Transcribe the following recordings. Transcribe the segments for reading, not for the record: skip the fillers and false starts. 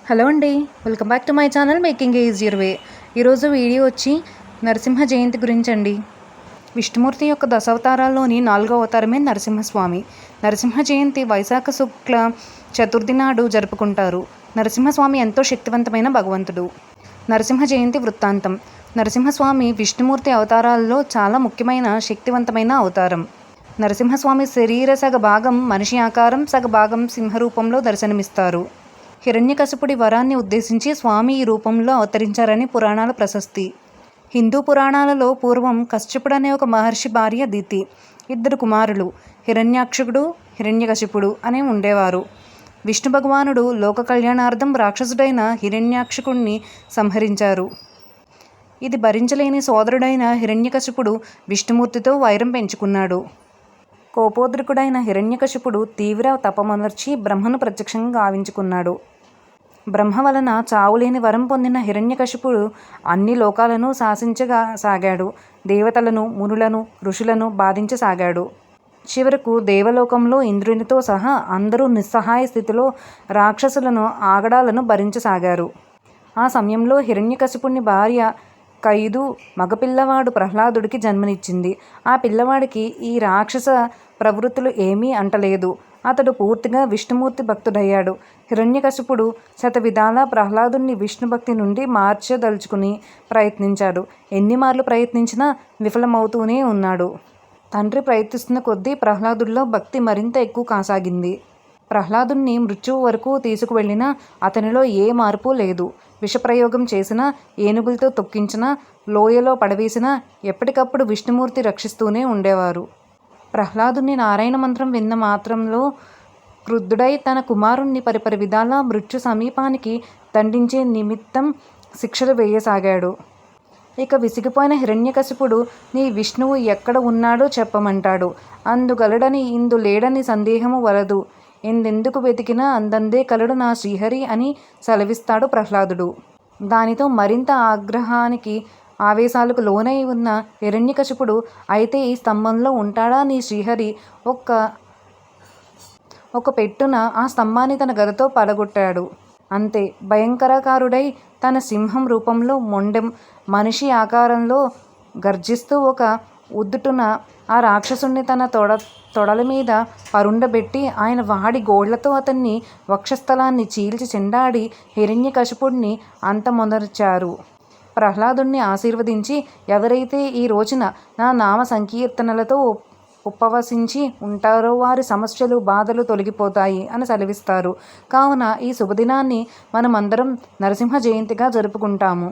Hello అండి, welcome back to my channel making easier way. ఈరోజు video వచ్చి నరసింహ జయంతి గురించి అండి. విష్ణుమూర్తి యొక్క దశావతారాల్లోని 4వ అవతారమే నరసింహస్వామి. నరసింహ జయంతి వైశాఖ శుక్ల చతుర్థి నాడు జరుపుకుంటారు. నరసింహస్వామి ఎంతో శక్తివంతమైన భగవంతుడు. నరసింహ జయంతి వృత్తాంతం. నరసింహస్వామి విష్ణుమూర్తి అవతారాల్లో చాలా ముఖ్యమైన శక్తివంతమైన అవతారం. నరసింహస్వామి శరీర సగభాగం మనిషి ఆకారం, సగభాగం సింహరూపంలో దర్శనమిస్తారు. హిరణ్యకశిపుడి వరాన్ని ఉద్దేశించి స్వామి ఈ రూపంలో అవతరించారని పురాణాల ప్రశస్తి. హిందూ పురాణాలలో పూర్వం కశ్యపుడు అనే ఒక మహర్షి భార్య దితి, 2 కుమారులు హిరణ్యాక్షుడు, హిరణ్యకశిపుడు అని ఉండేవారు. విష్ణు భగవానుడు లోక కళ్యాణార్థం రాక్షసుడైన హిరణ్యాక్షకుడిని సంహరించారు. ఇది భరించలేని సోదరుడైన హిరణ్యకశిపుడు విష్ణుమూర్తితో వైరం పెంచుకున్నాడు. కోపోద్రికుడైన హిరణ్యకశిపుడు తీవ్ర తపమనర్చి బ్రహ్మను ప్రత్యక్షంగా గావించుకున్నాడు. బ్రహ్మ వలన చావులేని వరం పొందిన హిరణ్యకశిపుడు అన్ని లోకాలను శాసించసాగాడు. దేవతలను, మునులను, ఋషులను బాధించసాగాడు. చివరకు దేవలోకంలో ఇంద్రునితో సహా అందరూ నిస్సహాయ స్థితిలో రాక్షసులను ఆగడాలను భరించసాగారు. ఆ సమయంలో హిరణ్యకశిపుని భార్య కైదు మగపిల్లవాడు ప్రహ్లాదుడికి జన్మనిచ్చింది. ఆ పిల్లవాడికి ఈ రాక్షస ప్రవృత్తులు ఏమీ అంటలేదు. అతడు పూర్తిగా విష్ణుమూర్తి భక్తుడయ్యాడు. హిరణ్యకశిపుడు శతవిధాలా ప్రహ్లాదుని విష్ణుభక్తి నుండి మార్చదలుచుకుని ప్రయత్నించాడు. ఎన్నిమార్లు ప్రయత్నించినా విఫలమవుతూనే ఉన్నాడు. తండ్రి ప్రయత్నిస్తున్న కొద్దీ ప్రహ్లాదుడిలో భక్తి మరింత ఎక్కువ కాసాగింది. ప్రహ్లాదుని మృత్యువు వరకు తీసుకువెళ్ళినా అతనిలో ఏ మార్పు లేదు. విషప్రయోగం చేసినా, ఏనుగులతో తొక్కించినా, లోయలో పడవేసినా ఎప్పటికప్పుడు విష్ణుమూర్తి రక్షిస్తూనే ఉండేవారు. ప్రహ్లాదుని నారాయణ మంత్రం విన్న మాత్రంలో క్రుద్ధుడై తన కుమారుణ్ణి పరిపరి విధాలా మృత్యు సమీపానికి దండించే నిమిత్తం శిక్షలు వేయసాగాడు. ఇక విసిగిపోయిన హిరణ్యకశిపుడు, నీ విష్ణువు ఎక్కడ ఉన్నాడో చెప్పమంటాడు. అందుగలడని ఇందు లేడని సందేహము వలదు. ఎందెందుకు వెతికినా అందందే కలడు నా శ్రీహరి అని సెలవిస్తాడు ప్రహ్లాదుడు. దానితో మరింత ఆగ్రహానికి, ఆవేశాలకు లోనై ఉన్న హిరణ్యకశిపుడు, అయితే ఈ స్తంభంలో ఉంటాడా నీ శ్రీహరి? ఒక పెట్టున ఆ స్తంభాన్ని తన గదతో పడగొట్టాడు. అంతే. భయంకరాకారుడై తన సింహం రూపంలో మొండెం మనిషి ఆకారంలో గర్జిస్తూ ఒక ఉద్దుటున ఆ రాక్షసుణ్ణి తన తొడల మీద పరుండబెట్టి ఆయన వాడి గోళ్లతో అతన్ని వక్షస్థలాన్ని చీల్చి చెండాడి హిరణ్యకశిపుడిని అంతమొందర్చారు. ప్రహ్లాదుణ్ణి ఆశీర్వదించి, ఎవరైతే ఈ రోజున నా నామ సంకీర్తనలతో ఉపవసించి ఉంటారో వారి సమస్యలు, బాధలు తొలగిపోతాయి అని సెలవిస్తారు. కావున ఈ శుభదినాన్ని మనమందరం నరసింహ జయంతిగా జరుపుకుంటాము.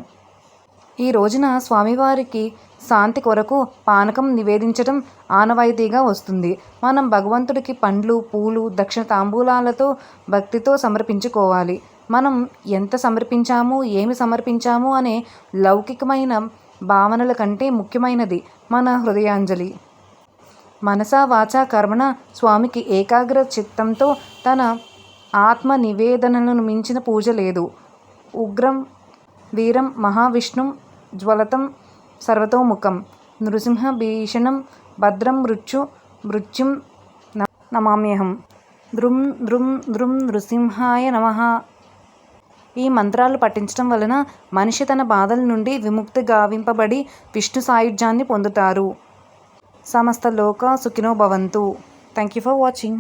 ఈ రోజున స్వామివారికి శాంతి కొరకు పానకం నివేదించడం ఆనవాయితీగా వస్తుంది. మనం భగవంతుడికి పండ్లు, పూలు, దక్షిణ తాంబూలాలతో భక్తితో సమర్పించుకోవాలి. మనం ఎంత సమర్పించాము, ఏమి సమర్పించాము అనే లౌకికమైన భావనల కంటే ముఖ్యమైనది మన హృదయాంజలి. మనసా వాచా కర్మణ స్వామికి ఏకాగ్ర చిత్తంతో తన ఆత్మ నివేదనలను మించిన పూజ లేదు. ఉగ్రం వీరం మహావిష్ణుం జ్వలతం సర్వతోముఖం నృసింహ భీషణం భద్రం మృత్యుం నమామ్యహం. ద్రుం ద్రుం ద్రుం నృసింహాయ నమః. ఈ మంత్రాలు పఠించడం వలన మనిషి తన బాధల నుండి విముక్తి గావింపబడి విష్ణు సాయుధ్యాన్ని పొందుతారు. సమస్త లోకా సుఖినో భవంతు. Thank you for watching.